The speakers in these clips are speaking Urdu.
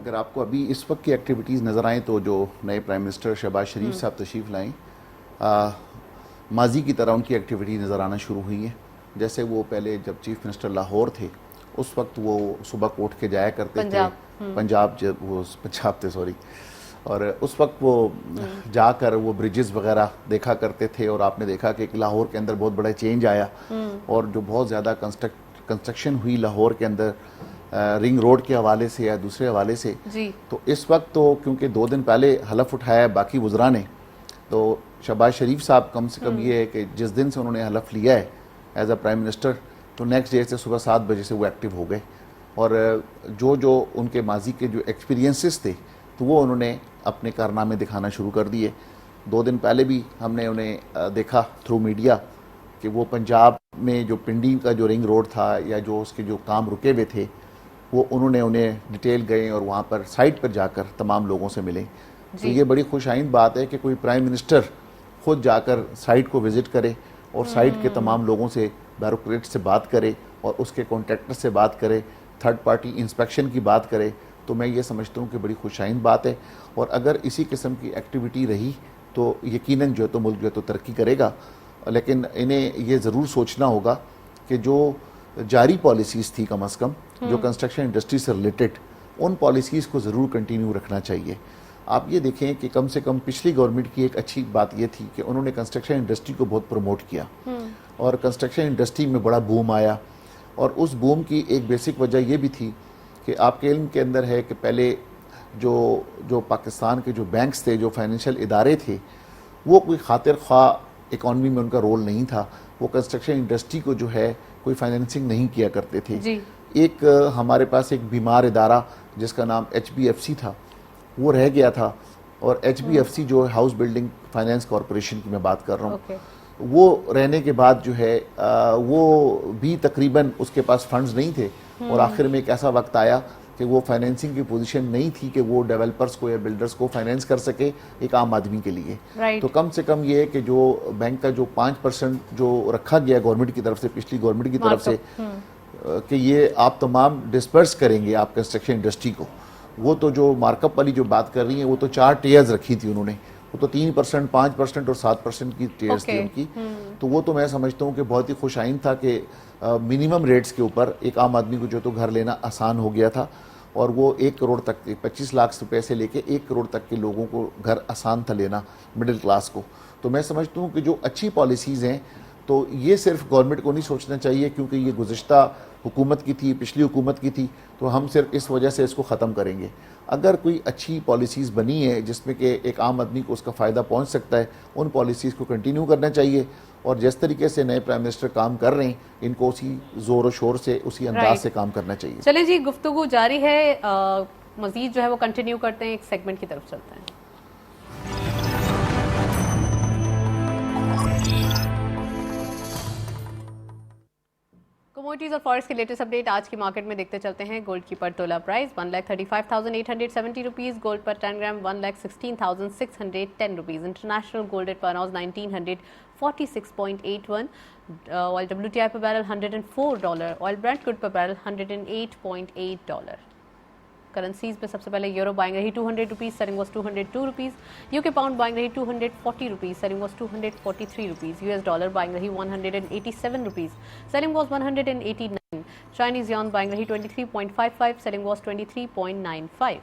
اگر آپ کو ابھی اس وقت کی ایکٹیویٹیز نظر آئیں تو جو نئے پرائم منسٹر شہباز شریف صاحب تشریف لائیں، ماضی کی طرح ان کی ایکٹیویٹی نظر آنا شروع ہوئی ہیں. جیسے وہ پہلے جب چیف منسٹر لاہور تھے اس وقت وہ صبح کو اٹھ کے جایا کرتے تھے پنجاب، جب وہ پنجاب تھے سوری، اور اس وقت وہ جا کر وہ برجز وغیرہ دیکھا کرتے تھے. اور آپ نے دیکھا کہ لاہور کے اندر بہت بڑا چینج آیا اور جو بہت زیادہ کنسٹرکشن ہوئی لاہور کے اندر رنگ روڈ کے حوالے سے یا دوسرے حوالے سے. تو اس وقت تو کیونکہ 2 دن پہلے حلف اٹھایا باقی وزراء نے، تو شہباز شریف صاحب کم سے کم یہ ہے کہ جس دن سے انہوں نے حلف لیا ہے ایز اے پرائم منسٹر، تو نیکسٹ ڈے سے صبح 7 بجے سے وہ ایکٹیو ہو گئے. اور جو ان کے ماضی کے جو ایکسپیرینسز تھے تو وہ انہوں نے اپنے کارنامے دکھانا شروع کر دیے. 2 دن پہلے بھی ہم نے انہیں دیکھا تھرو میڈیا کہ وہ پنجاب میں جو پنڈی کا جو رنگ روڈ تھا یا جو اس کے جو کام رکے ہوئے تھے وہ انہیں ڈیٹیل گئے اور وہاں پر سائٹ پر جا کر تمام لوگوں سے ملے. تو یہ بڑی خوش آئند بات ہے کہ کوئی پرائم منسٹر خود جا کر سائٹ کو وزٹ کرے اور سائٹ کے تمام لوگوں سے، بیوروکریٹ سے بات کرے اور اس کے کانٹریکٹر سے بات کرے، تھرڈ پارٹی انسپیکشن کی بات کرے. تو میں یہ سمجھتا ہوں کہ بڑی خوش آئند بات ہے. اور اگر اسی قسم کی ایکٹیویٹی رہی تو یقیناً جو ہے تو ملک جو ہے تو ترقی کرے گا. لیکن انہیں یہ ضرور سوچنا ہوگا کہ جو جاری پالیسیز تھی کم از کم جو کنسٹرکشن انڈسٹری سے ریلیٹڈ، ان پالیسیز کو ضرور کنٹینیو رکھنا چاہیے. آپ یہ دیکھیں کہ کم سے کم پچھلی گورنمنٹ کی ایک اچھی بات یہ تھی کہ انہوں نے کنسٹرکشن انڈسٹری کو بہت پروموٹ کیا اور کنسٹرکشن انڈسٹری میں بڑا بوم آیا. اور اس بوم کی ایک بیسک وجہ یہ بھی تھی کہ آپ کے علم کے اندر ہے کہ پہلے جو پاکستان کے جو بینکس تھے، جو فائنینشیل ادارے تھے، وہ کوئی خاطر خواہ اکانومی میں ان کا رول نہیں تھا. وہ کنسٹرکشن انڈسٹری کو جو ہے کوئی فائنینسنگ نہیں کیا کرتے تھے. ایک ہمارے پاس ایک بیمار ادارہ جس کا نام HBFC تھا وہ رہ گیا تھا. اور HBFC جو ہاؤس بلڈنگ فائنینس کارپوریشن کی میں بات کر رہا ہوں، وہ رہنے کے بعد جو ہے وہ بھی تقریباً اس کے پاس فنڈز نہیں تھے. اور آخر میں ایک ایسا وقت آیا کہ وہ فائنینسنگ کی پوزیشن نہیں تھی کہ وہ ڈیولپرز کو یا بلڈرز کو فائنینس کر سکے ایک عام آدمی کے لیے. تو کم سے کم یہ ہے کہ جو بینک کا جو 5% جو رکھا گیا گورنمنٹ کی طرف سے، پچھلی گورنمنٹ کی طرف سے، کہ یہ آپ تمام ڈسپرس کریں گے آپ کنسٹرکشن انڈسٹری کو. وہ تو جو مارک اپ والی جو بات کر رہی ہیں وہ تو 4 ٹیئرز رکھی تھی انہوں نے، وہ تو 3%، 5% اور 7% کی ٹیئرز تھی ان کی. تو وہ تو میں سمجھتا ہوں کہ بہت ہی خوش آئند تھا کہ منیمم ریٹس کے اوپر ایک عام آدمی کو جو تو گھر لینا آسان ہو گیا تھا. اور وہ 1 کروڑ تک، 25 لاکھ روپے سے لے کے 1 کروڑ تک کے لوگوں کو گھر آسان تھا لینا، مڈل کلاس کو. تو میں سمجھتا ہوں کہ جو اچھی پالیسیز ہیں تو یہ صرف گورنمنٹ کو نہیں سوچنا چاہیے کیونکہ یہ گزشتہ حکومت کی تھی، پچھلی حکومت کی تھی، تو ہم صرف اس وجہ سے اس کو ختم کریں گے. اگر کوئی اچھی پالیسیز بنی ہے جس میں کہ ایک عام آدمی کو اس کا فائدہ پہنچ سکتا ہے، ان پالیسیز کو کنٹینیو کرنا چاہیے. اور جس طریقے سے نئے پرائم منسٹر کام کر رہے ہیں ان کو اسی زور و شور سے، اسی انداز سے کام کرنا چاہیے. چلیں جی، گفتگو جاری ہے، مزید جو ہے وہ کنٹینیو کرتے ہیں. ایک سیگمنٹ کی طرف چلتے ہیں. کموڈیٹیز اور فارکس کی لیٹسٹ اپڈیٹ آج کی مارکیٹ میں دیکھتے چلتے ہیں. گولڈ کی پر تولہ پرائز 1,35,870 روپیز. گولڈ پر 10 gram 1,16,610 rupees. International gold rate پر آؤنس 1946.81. آئل WTI پر بیرل $104. آئل برنٹ کروڈ پر بیرل $108.8. کرنسیز میں سب سے پہلے یورو بائنگ رہی 200 rupees, selling was 202 rupees. UK pound buying رہی 240 rupees, selling was 243 rupees. US dollar buying رہی 187 rupees, selling was 189. Chinese yuan buying رہی 23.55، سیلنگ واز 23.95.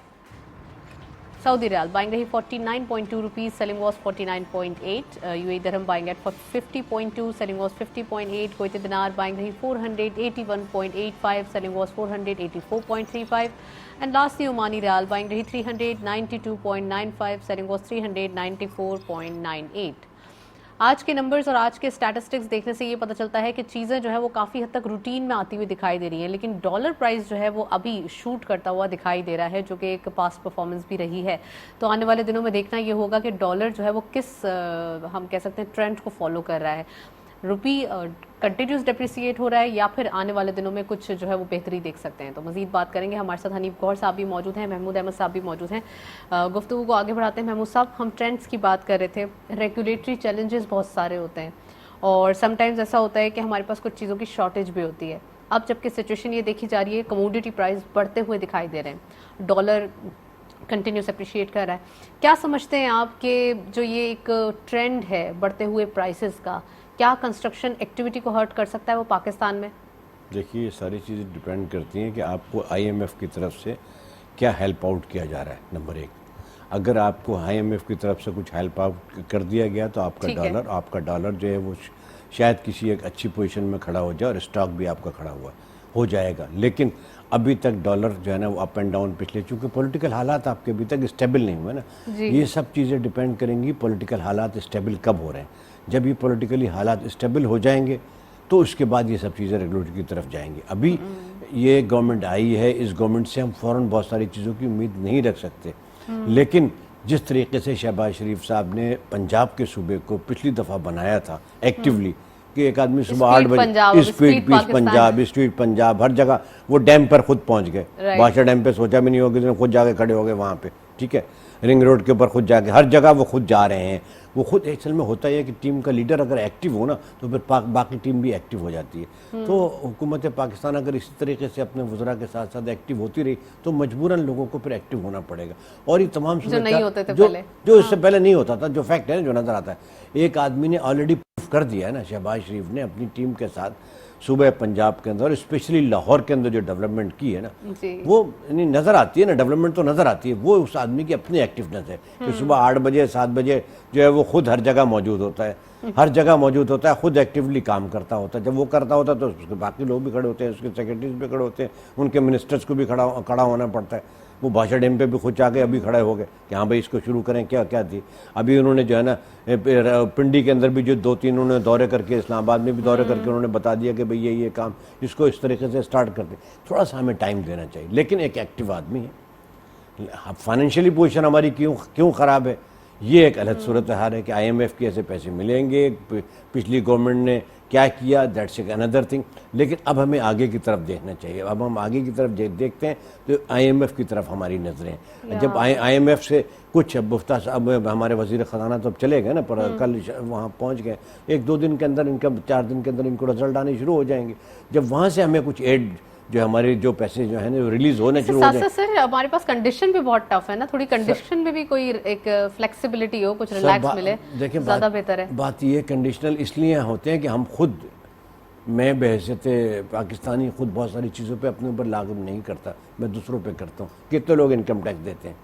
سعودی ریال بائنگ رہی 49.2 روپیز، سیلنگ واز 49.8. UAE درہم بائنگ ایٹ 50.2، سیلنگ واز 50.8. کویتی دینار بائنگ رہی 481.85، سیلنگ واز 484.35. اینڈ لاسٹلی عمانی ریال بائنگ رہی 392.95، سیلنگ واز 394.98. آج کے نمبرز اور آج کے سٹیٹسٹکس دیکھنے سے یہ پتہ چلتا ہے کہ چیزیں جو ہے وہ کافی حد تک روٹین میں آتی ہوئی دکھائی دے رہی ہیں، لیکن ڈالر پرائز جو ہے وہ ابھی شوٹ کرتا ہوا دکھائی دے رہا ہے، جو کہ ایک پاسٹ پرفارمنس بھی رہی ہے. تو آنے والے دنوں میں دیکھنا یہ ہوگا کہ ڈالر جو ہے وہ کس ہم کہہ سکتے ہیں ٹرینڈ کو فالو کر رہا ہے. روپی کنٹینیوس ڈیپریسیٹ ہو رہا ہے یا پھر آنے والے دنوں میں کچھ جو ہے وہ بہتری دیکھ سکتے ہیں. تو مزید بات کریں گے. ہمارے ساتھ حنیف گوہر صاحب بھی موجود ہیں، محمود احمد صاحب بھی موجود ہیں. گفتگو کو آگے بڑھاتے ہیں. محمود صاحب، ہم ٹرینڈس کی بات کر رہے تھے. ریگولیٹری چیلنجز بہت سارے ہوتے ہیں اور سم ٹائمز ایسا ہوتا ہے کہ ہمارے پاس کچھ چیزوں کی شارٹیج بھی ہوتی ہے. اب جبکہ سچویشن یہ دیکھی جا رہی ہے کموڈیٹی پرائز بڑھتے ہوئے دکھائی دے رہے ہیں, ڈالر کنٹینیوس اپریشیٹ کر رہا ہے, کیا سمجھتے ہیں آپ کہ جو یہ ایک ٹرینڈ ہے بڑھتے ہوئے پرائسز کا, کیا کنسٹرکشن ایکٹیویٹی کو ہرٹ کر سکتا ہے وہ پاکستان میں؟ دیکھیے یہ ساری چیزیں ڈیپینڈ کرتی ہیں کہ آپ کو آئی ایم ایف کی طرف سے کیا ہیلپ آؤٹ کیا جا رہا ہے. نمبر ایک, اگر آپ کو آئی ایم ایف کی طرف سے کچھ ہیلپ آؤٹ کر دیا گیا تو آپ کا ڈالر جو ہے وہ شاید کسی ایک اچھی پوزیشن میں کھڑا ہو جائے اور اسٹاک بھی آپ کا کھڑا ہو جائے گا. لیکن ابھی تک ڈالر جو ہے نا وہ اپ اینڈ ڈاؤن پچھلے, چونکہ پولیٹیکل حالات آپ کے ابھی تک اسٹیبل نہیں ہوئے نا, یہ سب چیزیں ڈیپینڈ کریں گی پولیٹیکل حالات اسٹیبل کب ہو رہے ہیں. جب یہ پولیٹیکلی حالات اسٹیبل ہو جائیں گے تو اس کے بعد یہ سب چیزیں ریگولیٹری کی طرف جائیں گی. ابھی یہ گورنمنٹ آئی ہے, اس گورنمنٹ سے ہم فوراً بہت ساری چیزوں کی امید نہیں رکھ سکتے, لیکن جس طریقے سے شہباز شریف صاحب نے پنجاب کے صوبے کو پچھلی دفعہ بنایا تھا ایکٹیولی, کہ ایک آدمی صبح 8 بجے اسپیڈ پیس پنجاب, اسٹریٹ پنجاب, ہر جگہ وہ ڈیم پر خود پہنچ گئے. بادشاہ ڈیم پہ سوچا بھی نہیں ہوگا, خود جا کے کھڑے ہو گئے وہاں پہ, ٹھیک ہے, رنگ روڈ کے اوپر خود جا کے, ہر جگہ وہ خود جا رہے ہیں. وہ خود اصل میں ہوتا ہے کہ ٹیم کا لیڈر اگر ایکٹیو ہو نا تو پھر باقی ٹیم بھی ایکٹیو ہو جاتی ہے. تو حکومت پاکستان اگر اسی طریقے سے اپنے وزراء کے ساتھ ساتھ ایکٹیو ہوتی رہی تو مجبوراً لوگوں کو پھر ایکٹیو ہونا پڑے گا. اور یہ تمام جو اس سے پہلے نہیں ہوتا تھا, جو فیکٹ ہے جو نظر آتا ہے, ایک آدمی نے آلریڈی پروف کر دیا ہے نا, شہباز شریف نے اپنی ٹیم کے ساتھ صوبہ پنجاب کے اندر اور اسپیشلی لاہور کے اندر جو ڈیولپمنٹ کی ہے نا, وہ نظر آتی ہے نا, ڈیولپمنٹ تو نظر آتی ہے. وہ اس آدمی کی اپنی ایکٹیونیس ہے کہ صبح 8 بجے 7 بجے جو ہے وہ خود ہر جگہ موجود ہوتا ہے, ہر جگہ موجود ہوتا ہے, خود ایکٹیولی کام کرتا ہوتا ہے. جب وہ کرتا ہوتا ہے تو اس کے باقی لوگ بھی کھڑے ہوتے ہیں, اس کے سیکرٹریز بھی کھڑے ہوتے ہیں, ان کے منسٹرز کو بھی کھڑا ہونا پڑتا ہے. وہ بادشاہ ڈیم پہ بھی خود جا کے ابھی کھڑے ہو گئے کہ ہاں بھائی اس کو شروع کریں, کیا تھی. ابھی انہوں نے جو ہے نا پنڈی کے اندر بھی جو 2-3 انہوں نے دورے کر کے, اسلام آباد میں بھی دورے کر کے انہوں نے بتا دیا کہ بھئی یہ کام اس کو اس طریقے سے سٹارٹ کر دیں. تھوڑا سا ہمیں ٹائم دینا چاہیے, لیکن ایک ایکٹیو آدمی ہے. فائنینشیلی پوزیشن ہماری کیوں خراب ہے, یہ ایک الگ صورتحال ہے کہ آئی ایم ایف کے ایسے پیسے ملیں گے, پچھلی گورنمنٹ نے کیا کیا, دیٹس اے اندر تھنگ. لیکن اب ہمیں آگے کی طرف دیکھنا چاہیے. اب ہم آگے کی طرف دیکھتے ہیں تو آئی ایم ایف کی طرف ہماری نظریں. جب آئی ایم ایف سے کچھ اب ہمارے وزیر خزانہ تو اب چلے گئے نا, پر کل وہاں پہنچ گئے, 1-2 دن کے اندر ان کا 4 دن کے اندر ان کو رزلٹ آنے شروع ہو جائیں گے. جب وہاں سے ہمیں کچھ ایڈ جو ہمارے جو پیسے جو ہیں نا ریلیز ہونے شروع ہو جائیں. سر ہمارے پاس کنڈیشن بھی بہت ٹف ہے نا, تھوڑی کنڈیشن میں بھی کوئی ایک فلیکسیبلٹی ہو, کچھ ریلیکس ملے, زیادہ بہتر ہے. بات یہ کنڈیشنل اس لیے ہوتے ہیں کہ ہم خود, میں بحیثیت پاکستانی خود بہت ساری چیزوں پہ اپنے اوپر لاگو نہیں کرتا, میں دوسروں پہ کرتا ہوں. کتنے لوگ انکم ٹیکس دیتے ہیں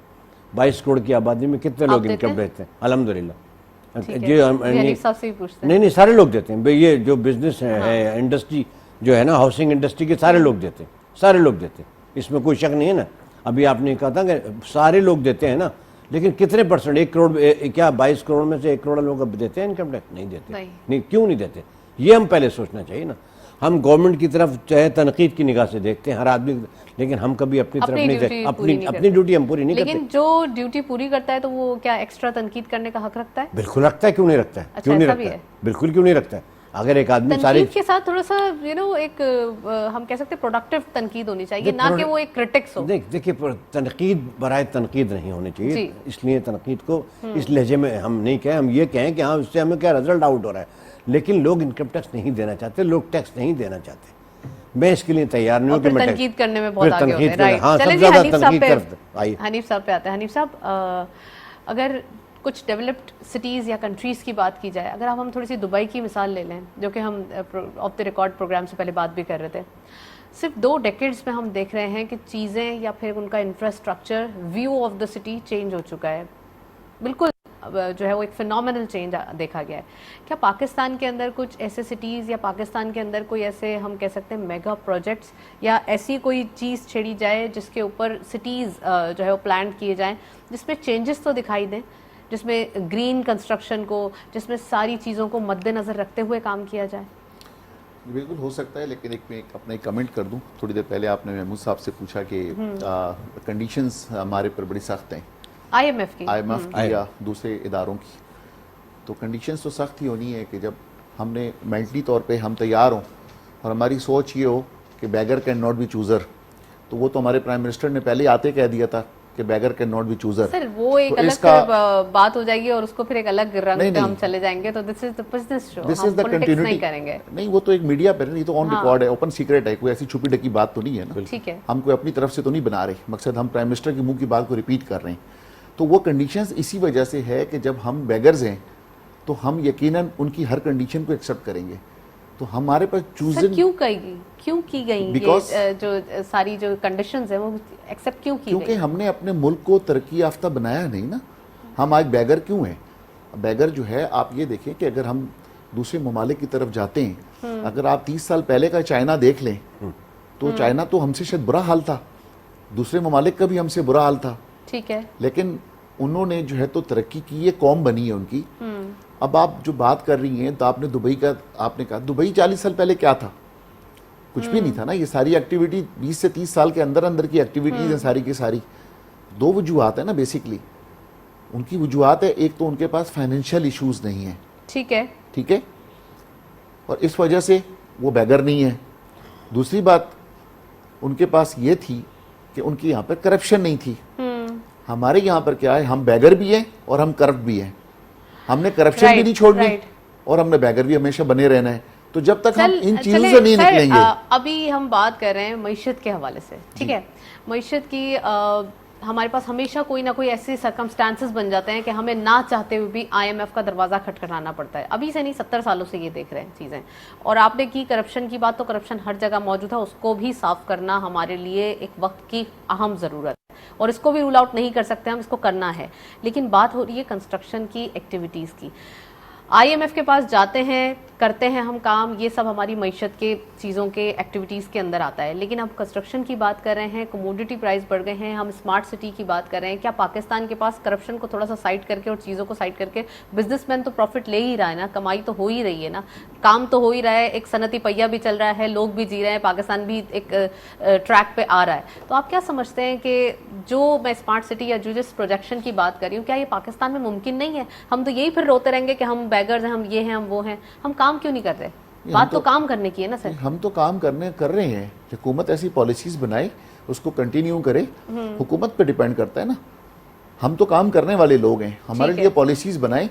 22 کروڑ کی آبادی میں, کتنے لوگ انکم دیتے ہیں؟ الحمدللہ. نہیں سارے لوگ دیتے ہیں بھئی. یہ جو بزنس ہے انڈسٹری جو ہے نا, ہاؤسنگ انڈسٹری کے سارے لوگ دیتے ہیں, سارے لوگ دیتے ہیں, اس میں کوئی شک نہیں ہے نا. ابھی آپ نے کہا تھا کہ سارے لوگ دیتے ہیں نا, لیکن کتنے پرسنٹ, 1 کروڑ کیا 22 کروڑ میں سے 1 کروڑ لوگ اب دیتے ہیں انکم ٹیکس؟ نہیں دیتے. نہیں, کیوں نہیں دیتے, یہ ہم پہلے سوچنا چاہیے نا. ہم گورنمنٹ کی طرف چاہے تنقید کی نگاہ سے دیکھتے ہیں ہر آدمی, لیکن ہم کبھی اپنی طرف نہیں دیکھتے, اپنی ڈیوٹی ہم پوری نہیں کرتے. لیکن جو ڈیوٹی پوری کرتا ہے تو وہ کیا ایکسٹرا تنقید کرنے کا حق رکھتا ہے؟ بالکل رکھتا ہے, کیوں نہیں رکھتا ہے, کیوں نہیں رکھتا ہے, بالکل کیوں نہیں رکھتا ہے. اگر ایک آدمی تنقید کے ساتھ تھوڑا سا ایک ہم کہہ سکتے ہیں پروڈکٹیو تنقید ہونی چاہیے, نہ کہ وہ ایک کرٹکس ہو. دیکھیے تنقید برائے تنقید نہیں ہونی چاہیے, اس لیے تنقید کو اس لہجے میں ہم نہیں کہیں, ہم یہ کہیں کہ ہاں اس سے ہمیں کیا رزلٹ آؤٹ ہو رہا ہے. لیکن لوگ انکم ٹیکس نہیں دینا چاہتے, لوگ ٹیکس نہیں دینا چاہتے. میں اس کے لیے تیار نہیں ہوں کہ میں تنقید کرنے میں بہت آگے ہوتے ہیں. رائٹ, چلیں جی حنیف صاحب پہ آتے ہیں. حنیف صاحب, اگر کچھ ڈیولپڈ سٹیز یا کنٹریز کی بات کی جائے, اگر ہم تھوڑی سی دبئی کی مثال لے لیں, جو کہ ہم آف دی ریکارڈ پروگرام سے پہلے بات بھی کر رہے تھے, صرف 2 ڈیکیڈز میں ہم دیکھ رہے ہیں کہ چیزیں یا پھر ان کا infrastructure, view of the city change ہو چکا ہے. بالکل جو ہے وہ ایک فینومینل چینج دیکھا گیا ہے. کیا پاکستان کے اندر کچھ ایسے سٹیز یا پاکستان کے اندر کوئی ایسے ہم کہہ سکتے ہیں میگا پروجیکٹس یا ایسی کوئی چیز چھیڑی جائے جس کے اوپر سٹیز جو ہے وہ پلان کیے جائیں, جس میں چینجز تو دکھائی دیں, جس میں گرین کنسٹرکشن کو, جس میں ساری چیزوں کو مد نظر رکھتے ہوئے کام کیا جائے؟ بالکل ہو سکتا ہے, لیکن میں اپنا ایک کمنٹ کر دوں. تھوڑی دیر پہلے آپ نے محمود صاحب سے پوچھا کہ کنڈیشنز ہمارے پر بڑی سخت ہیں, آئی ایم ایف کی یا دوسرے اداروں کی. تو کنڈیشنز تو سخت ہی ہونی ہے کہ جب ہم نے مینٹلی طور پہ ہم تیار ہوں اور ہماری سوچ یہ ہو کہ beggar can not be chooser. تو وہ تو ہمارے پرائم منسٹر نے پہلے آتے کہہ دیا تھا کہ beggar can not be chooser. سر وہ ایک الگ پھر بات ہو جائے گی اور اس کو پھر ایک الگ رنگ پہ ہم چلے جائیں گے. تو دس از دا بزنس شو, ہم پولیٹکس نہیں کریں گے. نہیں وہ تو ایک میڈیا پہ نہیں, تو آن ریکارڈ ہے, اوپن سیکرٹ ہے, کوئی ایسی چھپی ڈکی بات تو نہیں ہے نا. ٹھیک ہے, ہم کوئی اپنی طرف سے تو نہیں بنا رہے, مقصد ہم پرائم منسٹر کے منہ کی بات کو ریپیٹ کر رہے ہیں. تو وہ کنڈیشنز اسی وجہ سے ہے کہ جب ہم بیگرز ہیں تو ہم یقیناً ان کی ہر کنڈیشن کو ایکسیپٹ کریں گے. تو ہمارے پاس چوزن کیوں کی گئی یہ جو ساری جو کنڈیشنز ہیں وہ ایکسیپٹ کیوں کی گئی؟ کیونکہ ہم نے اپنے ملک کو ترقی یافتہ بنایا نہیں نا. ہم آج بیگر کیوں ہیں؟ بیگر جو ہے آپ یہ دیکھیں کہ اگر ہم دوسرے ممالک کی طرف جاتے ہیں, اگر آپ 30 سال پہلے کا چائنا دیکھ لیں تو چائنا تو ہم سے شاید برا حال تھا, دوسرے ممالک کا بھی ہم سے برا حال تھا. ٹھیک ہے, لیکن انہوں نے جو ہے تو ترقی کی, یہ قوم بنی ہے ان کی. اب آپ جو بات کر رہی ہیں تو آپ نے دبئی کا آپ نے کہا, دبئی 40 سال پہلے کیا تھا؟ کچھ بھی نہیں تھا نا. یہ ساری ایکٹیویٹی 20 سے 30 سال کے اندر کی ایکٹیویٹیز ہیں ساری کی ساری. دو وجوہات ہیں نا بیسکلی ان کی وجوہات ہے. ایک تو ان کے پاس فائنینشیل ایشوز نہیں ہیں, ٹھیک ہے, ٹھیک ہے, اور اس وجہ سے وہ بیگر نہیں ہے. دوسری بات ان کے پاس یہ تھی کہ ان کی یہاں پر کرپشن نہیں تھی. ہمارے یہاں پر کیا ہے, ہم بیگر بھی ہیں اور ہم کرپٹ بھی ہیں. ہم نے کرپشن بھی نہیں چھوڑنی اور ہم نے بیگر بھی ہمیشہ بنے رہنا ہے. تو جب تک ہم ان چیزوں سے نہیں نکلیں گے. ابھی ہم بات کر رہے ہیں معیشت کے حوالے سے, ٹھیک ہے, معیشت کی ہمارے پاس ہمیشہ کوئی نہ کوئی ایسے سرکمسٹانسز بن جاتے ہیں کہ ہمیں نہ چاہتے ہوئے بھی IMF کا دروازہ کھٹکھٹانا پڑتا ہے. ابھی سے نہیں, 70 سالوں سے یہ دیکھ رہے ہیں چیزیں. اور آپ نے کی کرپشن کی بات, تو کرپشن ہر جگہ موجود ہے, اس کو بھی صاف کرنا ہمارے لیے ایک وقت کی اہم ضرورت ہے اور اس کو بھی رول آؤٹ نہیں کر سکتے ہم, اس کو کرنا ہے. لیکن بات ہو رہی ہے کنسٹرکشن کی ایکٹیویٹیز کی. IMF کے پاس جاتے ہیں, کرتے ہیں ہم کام, یہ سب ہماری معیشت کے چیزوں کے ایکٹیویٹیز کے اندر آتا ہے. لیکن ہم کنسٹرکشن کی بات کر رہے ہیں, کموڈٹی پرائز بڑھ گئے ہیں, ہم اسمارٹ سٹی کی بات کر رہے ہیں. کیا پاکستان کے پاس کرپشن کو تھوڑا سا سائڈ کر کے اور چیزوں کو سائڈ کر کے بزنس مین تو پروفٹ لے ہی رہا ہے نا, کمائی تو ہو ہی رہی ہے نا, کام تو ہو ہی رہا ہے, ایک صنعتی پہیہ بھی چل رہا ہے, لوگ بھی جی رہے ہیں, پاکستان بھی ایک ٹریک پہ آ رہا ہے. تو آپ کیا سمجھتے ہیں کہ جو میں اسمارٹ سٹی یا جو جس پروجیکشن کی بات کر رہی ہوں, کیا یہ پاکستان میں ممکن نہیں ہے؟ ہم تو یہی پھر روتے رہیں گے کہ ہم بیگرز ہیں, ہم یہ ہیں, ہم وہ ہیں. ہم کام کیوں نہیں کر رہے؟ بات تو کام کرنے کی ہے نا سر. ہم تو کام کر رہے ہیں. حکومت ایسی پالیسیز بنائے, اس کو کنٹینیو کرے, حکومت پہ ڈیپینڈ کرتا ہے نا. ہم تو کام کرنے والے لوگ ہیں, ہمارے لیے پالیسیز بنائیں.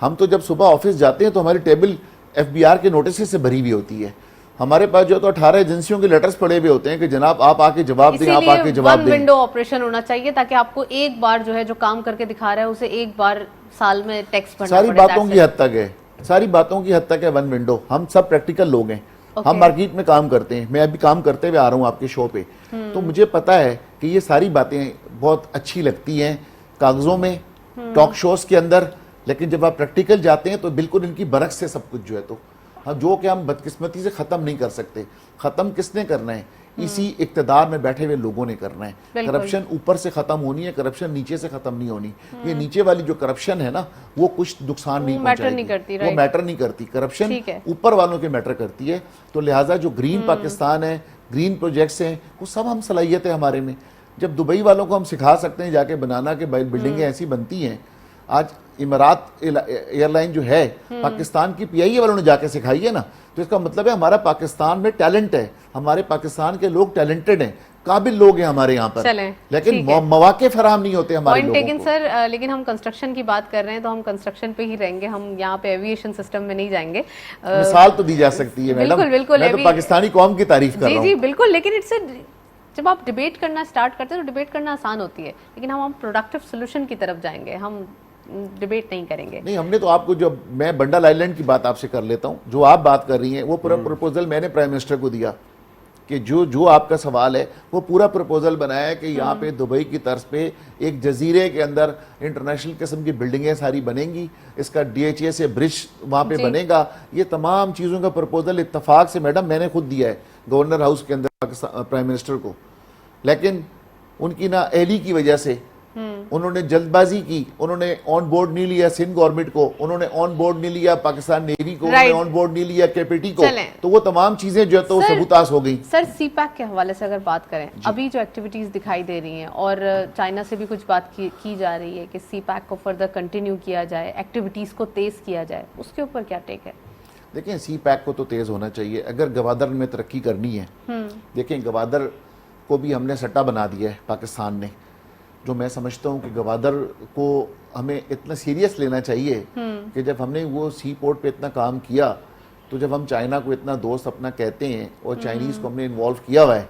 ہم تو جب صبح آفس جاتے ہیں تو ہماری ٹیبل FBR کے نوٹسز سے بھری ہوئی ہوتی ہے. ہمارے پاس جو تو 18 ایجنسیوں کے لیٹرز پڑے ہوئے ہوتے ہیں کہ جناب آپ آ کے جواب دیں, آپ آ کے جواب دیں. ونڈو آپریشن ہونا چاہیے تاکہ آپ کو ایک بار جو ہے جو کام کر کے دکھا رہا ہے اسے ایک بار سال میں ٹیکس بھرنا پڑے. ساری باتوں کی حد تک ہے, ساری باتوں کی حد تک ہے ون ونڈو. ہم سب پریکٹیکل لوگ ہیں, ہم مارکیٹ میں کام کرتے ہیں. میں ابھی کام کرتے ہوئے آ رہا ہوں آپ کے شو پہ, تو مجھے پتا ہے کہ یہ ساری باتیں بہت اچھی لگتی ہیں کاغذوں میں, ٹاک شوز کے اندر, لیکن جب آپ پریکٹیکل جاتے ہیں تو بالکل ان کی برعکس سے سب کچھ جو ہے. تو جو کہ ہم بدقسمتی سے ختم نہیں کر سکتے. ختم کس نے کرنا ہے؟ اسی اقتدار میں بیٹھے ہوئے لوگوں نے کرنا ہے. کرپشن اوپر سے ختم ہونی ہے, کرپشن نیچے سے ختم نہیں ہونی. یہ نیچے والی جو کرپشن ہے نا, وہ کچھ نقصان نہیں پہنچائے گی, وہ میٹر نہیں کرتی. کرپشن اوپر والوں کے میٹر کرتی ہے. تو لہٰذا جو گرین پاکستان ہے, گرین پروجیکٹس ہیں, وہ سب ہم صلاحیت ہے ہمارے میں. جب دبئی والوں کو ہم سکھا سکتے ہیں جا کے بنانا کہ بلڈنگیں ایسی بنتی ہیں. آج امارات ایئر لائن جو ہے پاکستان کی PIA والوں نے جا کے سکھائی ہے نا, تو اس کا مطلب ہے ہمارا پاکستان میں ٹیلنٹ ہے, ہمارے پاکستان کے لوگ ٹیلنٹڈ ہیں, قابل لوگ ہیں ہمارے یہاں پر, لیکن مواقع فراہم نہیں ہوتے ہمارے لوگوں کو. سر لیکن ہم کنسٹرکشن کی بات کر رہے ہیں تو ہم کنسٹرکشن پہ ہی رہیں گے, ہم یہاں پہ ایویشن سسٹم میں نہیں جائیں گے. مثال تو دی جا سکتی ہے میڈم, میں تو پاکستانی قوم کی تعریف کر رہا ہوں. جی بالکل, لیکن جب آپ ڈیبیٹ کرنا سٹارٹ کرتے ہیں تو ڈیبیٹ کرنا آسان ہوتی ہے, لیکن ہم پروڈکٹیو سولوشن کی طرف جائیں گے, ہم ڈیبیٹ نہیں کریں گے. نہیں, ہم نے تو آپ کو, جو میں بنڈل آئیلینڈ کی بات آپ سے کر لیتا ہوں, جو آپ بات کر رہی ہیں وہ پورا پروپوزل میں نے پرائم منسٹر کو دیا کہ جو آپ کا سوال ہے وہ پورا پروپوزل بنایا ہے کہ یہاں پہ دبئی کی طرز پہ ایک جزیرے کے اندر انٹرنیشنل قسم کی بلڈنگیں ساری بنیں گی, اس کا DHA سے برج وہاں پہ بنے گا. یہ تمام چیزوں کا پروپوزل اتفاق سے میڈم میں نے خود دیا ہے گورنر ہاؤس کے اندر پرائم منسٹر کو. لیکن ان کی نا اہلی کی وجہ سے انہوں نے جلد بازی کی, انہوں نے آن بورڈ نہیں لیا سندھ گورنمنٹ کو, انہوں نے آن بورڈ نہیں لیا پاکستان نیوی کو, انہوں نے آن بورڈ نہیں لیا KPT کو, تو وہ تمام چیزیں جو ہے تو سبوتاس ہو گئی. سر CPEC کے حوالے سے اگر بات کریں, ابھی جو ایکٹیویٹیز دکھائی دے رہی ہیں اور چائنا سے بھی کچھ بات کی جا رہی ہے کہ CPEC کو فردر کنٹینیو کیا جائے, ایکٹیویٹیز کو تیز کیا جائے, اس کے اوپر کیا ٹیک ہے؟ دیکھیں CPEC کو تو تیز ہونا چاہیے اگر گوادر میں ترقی کرنی ہے. دیکھیں گوادر کو بھی ہم نے سٹا بنا دیا ہے پاکستان نے. جو میں سمجھتا ہوں کہ گوادر کو ہمیں اتنا سیریس لینا چاہیے کہ جب ہم نے وہ سی پورٹ پہ اتنا کام کیا تو جب ہم چائنا کو اتنا دوست اپنا کہتے ہیں اور چائنیز کو ہم نے انوالو کیا ہوا ہے،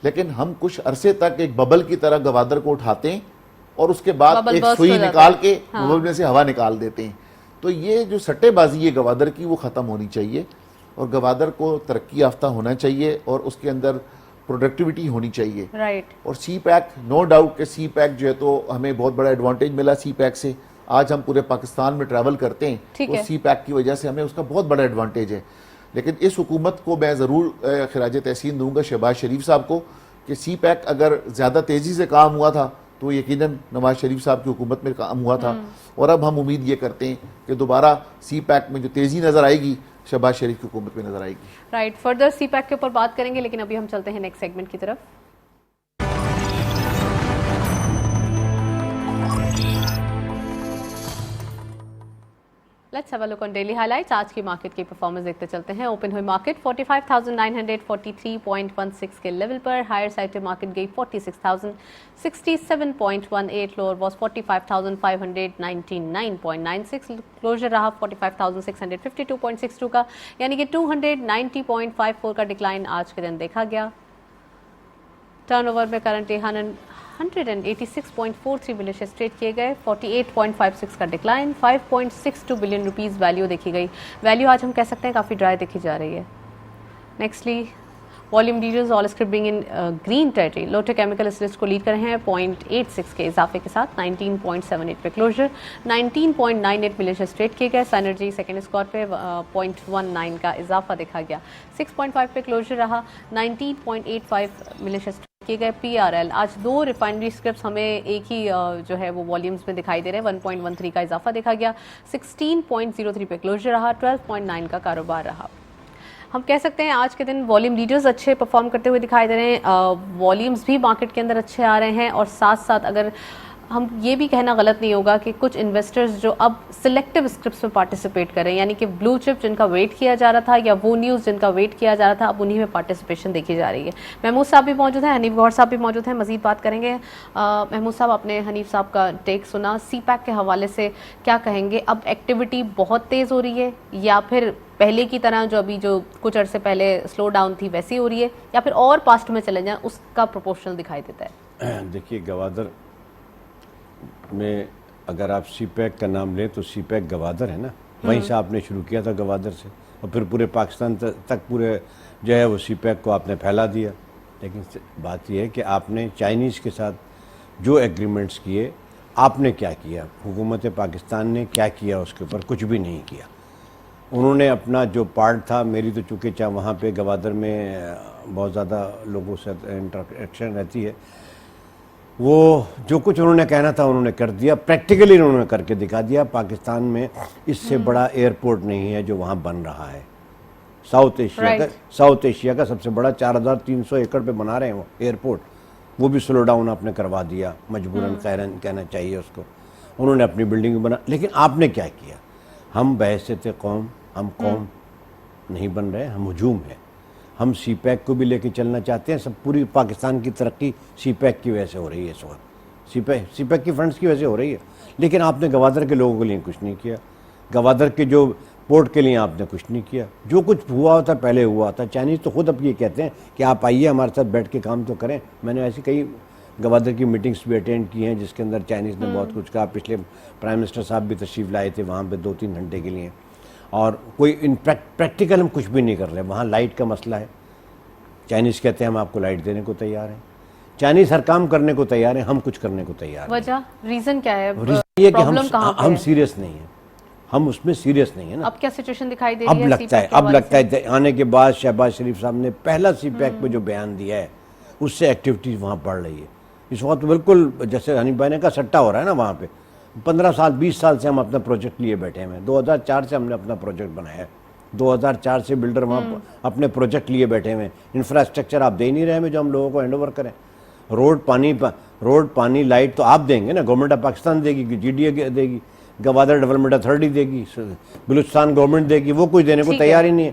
لیکن ہم کچھ عرصے تک ایک ببل کی طرح گوادر کو اٹھاتے ہیں اور اس کے بعد ایک سوئی نکال کے ببل میں سے ہوا نکال دیتے ہیں. تو یہ جو سٹے بازی ہے گوادر کی وہ ختم ہونی چاہیے اور گوادر کو ترقی یافتہ ہونا چاہیے اور اس کے اندر پروڈکٹیوٹی ہونی چاہیے. اور سی پیک نو ڈاؤٹ کہ سی پیک جو ہے تو ہمیں بہت بڑا ایڈوانٹیج ملا سی پیک سے. آج ہم پورے پاکستان میں ٹریول کرتے ہیں تو سی پیک کی وجہ سے ہمیں اس کا بہت بڑا ایڈوانٹیج ہے. لیکن اس حکومت کو میں ضرور خراج تحسین دوں گا شہباز شریف صاحب کو کہ سی پیک اگر زیادہ تیزی سے کام ہوا تھا تو یقیناً نواز شریف صاحب کی حکومت میں کام ہوا تھا. اور اب ہم امید یہ کرتے ہیں کہ دوبارہ سی پیک میں جو تیزی نظر آئے گی شہباز شریف کی حکومت میں نظر آئے گی. رائٹ، فردر سی پیک کے اوپر بات کریں گے، لیکن ابھی ہم چلتے ہیں نیکسٹ سیگمنٹ کی طرف. Let's have a look on daily ہائی لائٹس. آج کی مارکیٹ کی پرفارمنس دیکھتے چلتے ہیں. اوپن ہوئی مارکیٹ 45,943.16 کے لیول پر. ہائر سائڈ پہ مارکیٹ گئی 46,067.18. Lower was 45,599.96. کلوزر رہا 45,652.62 کا، یعنی کہ 290.54 کا ڈکلائن آج کے دن دیکھا گیا. ٹرن اوور میں کرنٹلی 186.43 بلین شیئرز ٹریڈ کیے گئے. 48.56 کا ڈکلائن. 5.62 بلین روپیز ویلیو دیکھی گئی. ویلیو آج ہم کہہ سکتے ہیں کافی ڈرائی دیکھی جا رہی ہے. Nextly volume leaders all script in green territory. Lotte chemical اس لسٹ کو لیڈ کر رہے ہیں 0.86 کے اضافے کے ساتھ 19.78 پہ کلوزر. 19.98 ملین شیئرز ٹریڈ کیے گئے. سائنرجی سیکنڈ اسکور پہ 0.19 کا اضافہ دیکھا گیا. 6.5 پہ کلوزر رہا. 19.85 ملین شیئرز کیے گئے. پی آر ایل آج دو ریفائنری اسکرپٹس ہمیں ایک ہی جو ہے وہ والیومز میں دکھائی دے رہے ہیں. 1.13 کا اضافہ دیکھا گیا. 16.03 پہ کلوزر رہا. 12.9 کا کاروبار رہا. ہم کہہ سکتے ہیں آج کے دن والیوم لیڈرز اچھے پرفارم کرتے ہوئے دکھائی دے رہے ہیں. والیومز بھی مارکیٹ کے اندر اچھے آ رہے ہیں اور ساتھ ساتھ اگر ہم یہ بھی کہنا غلط نہیں ہوگا کہ کچھ انویسٹرز جو اب سلیکٹیو اسکرپٹس میں پارٹیسپیٹ کریں، یعنی کہ بلو چپ جن کا ویٹ کیا جا رہا تھا یا وہ نیوز جن کا ویٹ کیا جا رہا تھا، اب انہی میں پارٹیسپیشن دیکھی جا رہی ہے. محمود صاحب بھی موجود ہیں، حنیف گوہر صاحب بھی موجود ہیں، مزید بات کریں گے. محمود صاحب، آپ نے حنیف صاحب کا ٹیک سنا، سی پیک کے حوالے سے کیا کہیں گے؟ اب ایکٹیویٹی بہت تیز ہو رہی ہے یا پھر پہلے کی طرح جو ابھی جو کچھ عرصے پہلے سلو ڈاؤن تھی ویسی ہو رہی ہے، یا پھر اور پاسٹ میں چلے جائیں اس کا پروپورشنل دکھائی دیتا ہے؟ دیکھیے، گوادر میں اگر آپ سی پیک کا نام لیں تو سی پیک گوادر ہے نا، وہیں سے آپ نے شروع کیا تھا گوادر سے، اور پھر پورے پاکستان تک پورے جو ہے وہ سی پیک کو آپ نے پھیلا دیا. لیکن بات یہ ہے کہ آپ نے چائنیز کے ساتھ جو ایگریمنٹس کیے، آپ نے کیا کیا؟ حکومت پاکستان نے کیا کیا؟ اس کے اوپر کچھ بھی نہیں کیا. انہوں نے اپنا جو پارٹ تھا، میری تو چونکہ وہاں پہ گوادر میں بہت زیادہ لوگوں سے انٹریکشن رہتی ہے، وہ جو کچھ انہوں نے کہنا تھا انہوں نے کر دیا. پریکٹیکلی انہوں نے کر کے دکھا دیا. پاکستان میں اس سے بڑا ایئرپورٹ نہیں ہے جو وہاں بن رہا ہے. ساؤتھ ایشیا کا سب سے بڑا 4300 ایکڑ پہ بنا رہے ہیں وہ ایئرپورٹ. وہ بھی سلو ڈاؤن آپ نے کروا دیا مجبوراً کہنا چاہیے اس کو. انہوں نے اپنی بلڈنگ بنا. لیکن آپ نے کیا کیا؟ ہم بحیثیت قوم، ہم قوم نہیں بن رہے، ہم ہجوم ہے. ہم سی پیک کو بھی لے کے چلنا چاہتے ہیں. سب پوری پاکستان کی ترقی سی پیک کی وجہ سے ہو رہی ہے اس وقت. سی پیک کی فنڈز کی وجہ سے ہو رہی ہے. لیکن آپ نے گوادر کے لوگوں کے لیے کچھ نہیں کیا. گوادر کے جو پورٹ کے لیے آپ نے کچھ نہیں کیا. جو کچھ ہوا ہوتا پہلے ہوا تھا. چائنیز تو خود اب یہ کہتے ہیں کہ آپ آئیے ہمارے ساتھ بیٹھ کے کام تو کریں. میں نے ایسی کئی گوادر کی میٹنگز بھی اٹینڈ کی ہیں جس کے اندر چائنیز نے بہت کچھ کہا. پچھلے پرائم منسٹر صاحب بھی تشریف لائے تھے وہاں پہ 2-3 گھنٹے کے لیے. اور کوئی پریکٹیکل ہم کچھ بھی نہیں کر رہے. وہاں لائٹ کا مسئلہ ہے. چائنیز کہتے ہیں ہم آپ کو لائٹ دینے کو تیار ہیں. چائنیز ہر کام کرنے کو تیار ہیں، ہم کچھ کرنے کو تیار ہیں. وجہ ریزن کیا ہے؟ ریزن یہ کہ ہم سیریس نہیں ہیں. ہم اس میں سیریس نہیں ہیں نا. اب کیا سچویشن دکھائی دے رہی ہے؟ اب لگتا ہے آنے کے بعد شہباز شریف صاحب نے پہلا سی پیک پہ جو بیان دیا ہے اس سے ایکٹیویٹیز وہاں بڑھ رہی ہے. اس وقت بالکل جیسے حنیف بھائی نے کہا سٹا ہو رہا ہے نا وہاں پہ. 15 سال 20 سال سے ہم اپنا پروجیکٹ لیے بیٹھے ہیں. 2004 سے ہم نے اپنا پروجیکٹ بنایا ہے. 2004 سے بلڈر وہاں اپنے پروجیکٹ لیے بیٹھے ہوئے. انفراسٹرکچر آپ دے نہیں رہے ہمیں جو ہم لوگوں کو ہینڈ اوور کریں. روڈ پانی لائٹ تو آپ دیں گے نا. گورنمنٹ آف پاکستان دے گی، جی ڈی اے دے گی، گوادر ڈیولپمنٹ اتھارٹی دے گی، بلوچستان گورنمنٹ دے گی. وہ کچھ دینے کو تیار ہی نہیں ہے.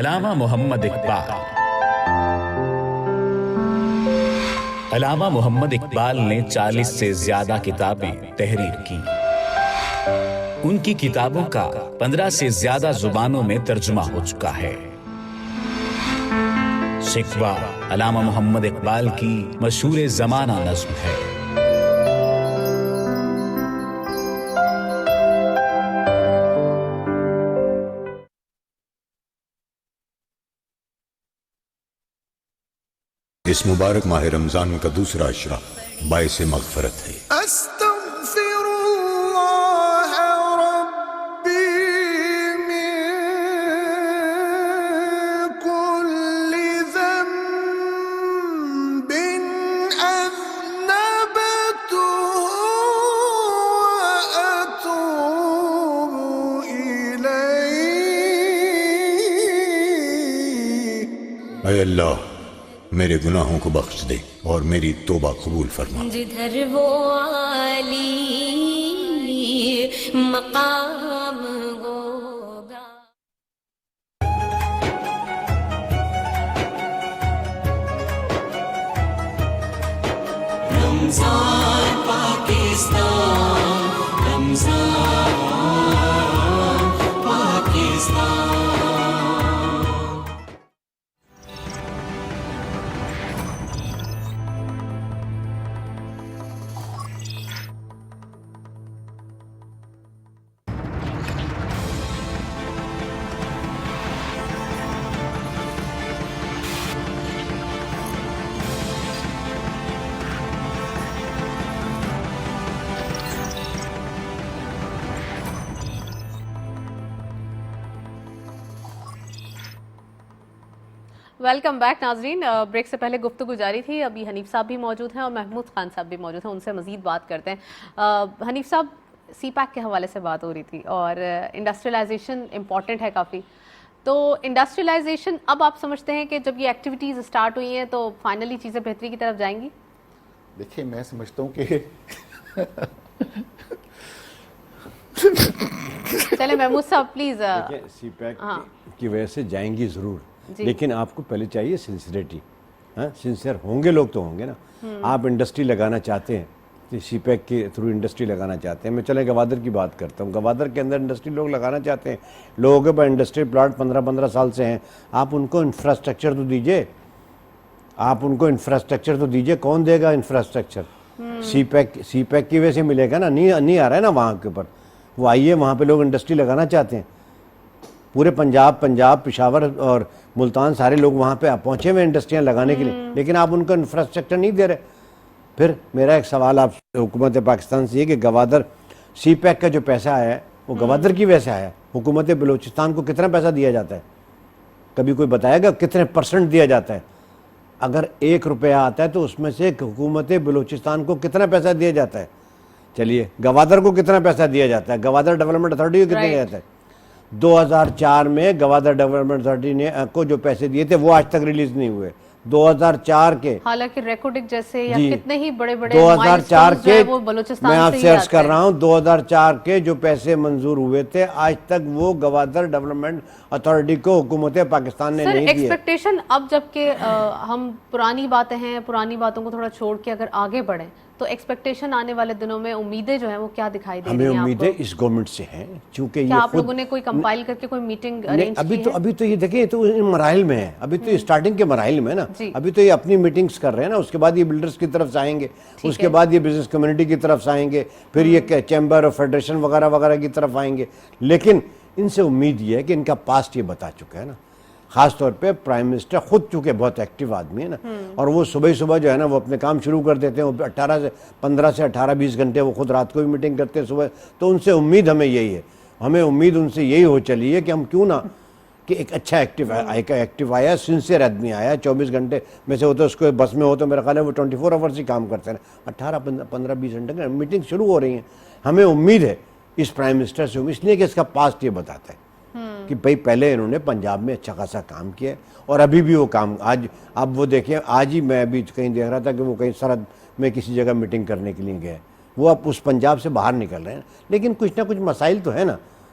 علامہ محمد اقبال۔ علامہ محمد اقبال نے 40 سے زیادہ کتابیں تحریر کی۔ ان کی کتابوں کا 15 سے زیادہ زبانوں میں ترجمہ ہو چکا ہے۔ شکوہ علامہ محمد اقبال کی مشہور زمانہ نظم ہے۔ اس مبارک ماہ رمضان کا دوسرا عشرہ باعث مغفرت ہے۔ استغفر اللہ ربی من کل ذنب اذنبته واتوب الیہ۔ اے اللہ میرے گناہوں کو بخش دے اور میری توبہ قبول فرما۔ جدھر وہ عالی مقام ہوگا۔ رمضان پاکستان، رمضان پاکستان۔ ویلکم بیک ناظرین، بریک سے پہلے گفتگو جاری تھی، ابھی حنیف صاحب بھی موجود ہیں اور محمود خان صاحب بھی موجود ہیں، ان سے مزید بات کرتے ہیں۔ حنیف صاحب، سی پیک کے حوالے سے بات ہو رہی تھی اور انڈسٹریلائزیشن امپورٹنٹ ہے کافی، تو انڈسٹریلائزیشن اب آپ سمجھتے ہیں کہ جب یہ ایکٹیویٹیز اسٹارٹ ہوئی ہیں تو فائنلی چیزیں بہتری کی طرف جائیں گی؟ دیکھیں میں سمجھتا ہوں کہ چلے محمود صاحب پلیز۔ سی پیک کی وجہ سے جائیں گی ضرور، لیکن آپ کو پہلے چاہیے سنسیریٹی۔ ہاں سنسیئر ہوں گے لوگ تو ہوں گے نا۔ آپ انڈسٹری لگانا چاہتے ہیں، سی پیک کے تھرو انڈسٹری لگانا چاہتے ہیں، میں چلے گوادر کی بات کرتا ہوں، گوادر کے اندر انڈسٹری لوگ لگانا چاہتے ہیں، لوگوں کے پاس انڈسٹری پلاٹ 15 سال سے ہیں، آپ ان کو انفراسٹرکچر تو دیجئے، آپ ان کو انفراسٹرکچر تو دیجئے۔ کون دے گا انفراسٹرکچر؟ سی پیک کی وجہ سے ملے گا نا، نہیں آ رہا ہے نا وہاں کے اوپر، وہ آئیے وہاں پہ لوگ انڈسٹری لگانا چاہتے ہیں، پورے پنجاب پشاور اور ملتان سارے لوگ وہاں پہ پہنچے ہوئے انڈسٹریاں لگانے کے لیے، لیکن آپ ان کو انفراسٹرکچر نہیں دے رہے۔ پھر میرا ایک سوال آپ حکومت پاکستان سے یہ کہ گوادر سی پیک کا جو پیسہ آیا ہے وہ گوادر کی وجہ سے آیا ہے، حکومت بلوچستان کو کتنا پیسہ دیا جاتا ہے؟ کبھی کوئی بتائے گا کتنے % دیا جاتا ہے؟ اگر 1 روپیہ آتا ہے تو اس میں سے حکومت بلوچستان کو کتنا پیسہ دیا جاتا ہے؟ چلیے گوادر کو کتنا پیسہ دیا جاتا ہے؟ گوادر ڈیولپمنٹ اتھارٹی کو کتنا دیا جاتا ہے؟ 2004 میں گوادر ڈیولپمنٹ اتھارٹی نے کو جو پیسے دیے تھے وہ آج تک ریلیز نہیں ہوئے، 2004 کے، حالانکہ ریکارڈنگ جیسے یا کتنے ہی بڑے 2004 کے وہ بلوچستان میں آپ سے سے عرض کر رہا ہوں 2004 کے جو پیسے منظور ہوئے تھے آج تک وہ گوادر ڈیولپمنٹ اتھارٹی کو حکومت پاکستان نے نہیں دیے۔ ایکسپیکٹیشن اب جب کہ ہم پرانی باتیں ہیں، پرانی باتوں کو تھوڑا چھوڑ کے اگر آگے بڑھیں تو ایکسپیکٹیشن آنے والے دنوں میں امیدیں جو ہیں وہ کیا دکھائی دے رہی ہیں؟ ہمیں امیدیں اس گورنمنٹ سے ہیں، چونکہ یہ آپ لوگوں نے کوئی کمپائل کر کے کوئی میٹنگ ارینج کی ہے؟ ابھی تو یہ دیکھیں تو ان مراحل میں ہے، ابھی تو اسٹارٹنگ کے مراحل میں ہے نا، ابھی تو یہ اپنی میٹنگز کر رہے ہیں نا، اس کے بعد یہ بلڈرز کی طرف سے آئیں گے، اس کے بعد یہ بزنس کمیونٹی کی طرف سے آئیں گے، پھر یہ چیمبر اور فیڈریشن وغیرہ وغیرہ کی طرف آئیں گے، لیکن ان سے امید یہ ہے کہ ان کا پاسٹ یہ بتا چکا ہے نا، خاص طور پہ پرائم منسٹر خود چونکہ بہت ایکٹیو آدمی ہے نا، اور وہ صبح جو ہے نا وہ اپنے کام شروع کر دیتے ہیں، وہ 15 سے 18-20 گھنٹے وہ خود رات کو بھی میٹنگ کرتے ہیں صبح، تو ان سے امید ہمیں یہی ہے، ہمیں امید ان سے یہی ہو چلی ہے کہ ہم کیوں نہ کہ ایک اچھا ایکٹیو آیا، سنسیئر آدمی آیا، 24 گھنٹے میں سے ہوتا ہے اس کو بس میں ہو تو میرا خیال ہے وہ 24 آورس ہی کام کرتے ہیں، 15-20 گھنٹے میٹنگ شروع ہو رہی ہیں، ہمیں امید ہے اس پرائم منسٹر سے، اس لیے کہ اس کا پاسٹ یہ بتاتا ہے کہ بھئی پہلے انہوں نے پنجاب میں اچھا خاصا کام کیا اور ابھی بھی وہ کام اب وہ دیکھیں، آج ہی میں ابھی کہیں دیکھ رہا تھا کہ وہ کہیں سرحد میں کسی جگہ میٹنگ کرنے کے لیے گئے، وہ اب اس پنجاب سے باہر نکل رہے ہیں، لیکن کچھ نہ کچھ مسائل تو ہے نا،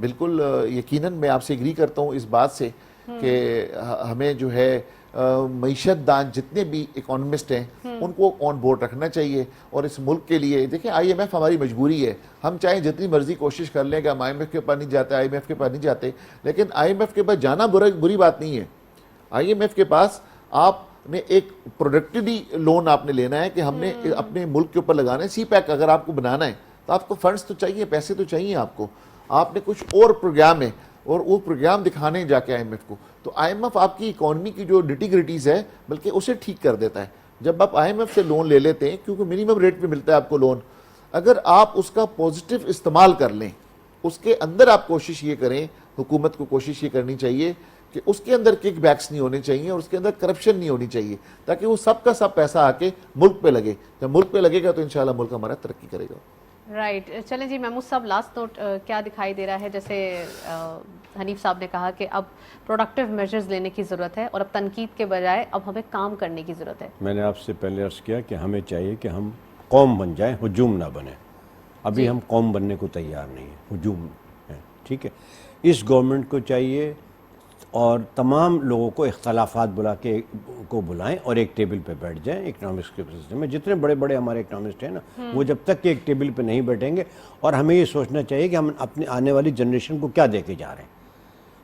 بالکل یقیناً میں آپ سے ایگری کرتا ہوں اس بات سے کہ ہمیں جو ہے معیشت دان جتنے بھی اکانومسٹ ہیں ان کو آن بورڈ رکھنا چاہیے. اور اس ملک کے لیے دیکھیں آئی ایم ایف ہماری مجبوری ہے, ہم چاہیں جتنی مرضی کوشش کر لیں کہ ہم آئی ایم ایف کے پاس نہیں جاتے, آئی ایم ایف کے پاس نہیں جاتے, لیکن آئی ایم ایف کے پاس جانا بری بات نہیں ہے. آئی ایم ایف کے پاس آپ نے ایک پروڈکٹیولی لون آپ نے لینا ہے کہ ہم نے اپنے ملک کے اوپر لگانا ہے. سی پیک اگر آپ کو بنانا ہے تو آپ کو فنڈز تو چاہیے, پیسے تو چاہیے آپ نے کچھ اور پروگرام ہے اور وہ پروگرام دکھانے جا کے آئی ایم ایف کو. تو آئی ایم ایف آپ کی اکانومی کی جو ڈٹی گریٹیز ہے بلکہ اسے ٹھیک کر دیتا ہے. جب آپ آئی ایم ایف سے لون لے لیتے ہیں کیونکہ منیمم ریٹ پہ ملتا ہے آپ کو لون, اگر آپ اس کا پازیٹیو استعمال کر لیں, اس کے اندر آپ کوشش یہ کریں, حکومت کو کوشش یہ کرنی چاہیے کہ اس کے اندر کک بیکس نہیں ہونے چاہیے اور اس کے اندر کرپشن نہیں ہونی چاہیے, تاکہ وہ سب کا سب پیسہ آ کے ملک پہ لگے. جب ملک پہ لگے گا تو انشاءاللہ ملک ہمارا ترقی کرے گا. رائٹ. چلیں جی محمود صاحب, لاسٹ نوٹ کیا دکھائی دے رہا ہے؟ جیسے حنیف صاحب نے کہا کہ اب پروڈکٹیو میجرز لینے کی ضرورت ہے اور اب تنقید کے بجائے اب ہمیں کام کرنے کی ضرورت ہے. میں نے آپ سے پہلے عرض کیا کہ ہمیں چاہیے کہ ہم قوم بن جائیں, ہجوم نہ بنیں. ابھی ہم قوم بننے کو تیار نہیں ہیں, ہجوم ہیں. ٹھیک ہے, اس گورنمنٹ کو چاہیے اور تمام لوگوں کو اختلافات بلائیں اور ایک ٹیبل پہ بیٹھ جائیں. اکنامکس کے سسٹم میں جتنے بڑے بڑے ہمارے اکنامسٹ ہیں نا, وہ جب تک کہ ایک ٹیبل پہ نہیں بیٹھیں گے, اور ہمیں یہ سوچنا چاہیے کہ ہم اپنے آنے والی جنریشن کو کیا دے کے جا رہے ہیں.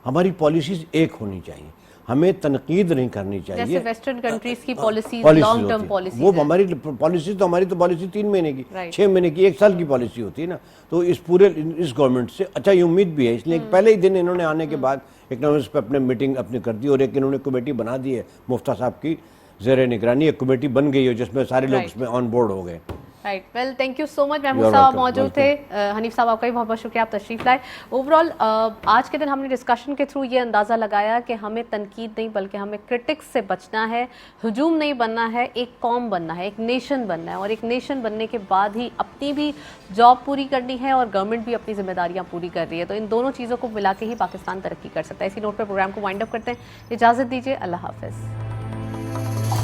ہماری پالیسیز ایک ہونی چاہیے, ہمیں تنقید نہیں کرنی چاہیے. جیسے ویسٹرن کنٹریز کی پالیسیز لانگ ٹرم پالیسیز, وہ ہماری پالیسیز تو ہماری تو پالیسی 3 مہینے کی, 6 مہینے کی, 1 سال کی پالیسی ہوتی ہے نا. تو اس گورنمنٹ سے اچھا یہ امید بھی ہے, اس لیے پہلے ہی دن انہوں نے آنے کے بعد اکنامکس پہ اپنے میٹنگ اپنی کر دی, اور ایک انہوں نے کمیٹی بنا دی ہے مفتیٰ صاحب کی زیر نگرانی. ایک کمیٹی بن گئی ہے جس میں سارے لوگ اس میں آن بورڈ ہو گئے. Right. Well thank you so much. Mahmood صاحب موجود تھے, حنیف صاحب آپ کا بھی بہت بہت شکریہ, آپ تشریف لائے. اوور آل آج کے دن ہم نے ڈسکشن کے تھرو یہ اندازہ لگایا کہ ہمیں تنقید نہیں بلکہ ہمیں کرٹکس سے بچنا ہے, ہجوم نہیں بننا ہے, ایک قوم بننا ہے, ایک نیشن بننا ہے, اور ایک نیشن بننے کے بعد ہی اپنی بھی جاب پوری کرنی ہے اور گورنمنٹ بھی اپنی ذمہ داریاں پوری کر رہی ہے. تو ان دونوں چیزوں کو ملا کے ہی پاکستان ترقی کر سکتا ہے. اسی نوٹ پہ پروگرام کو وائنڈ اپ کرتے ہیں. اجازت دیجیے, اللہ حافظ.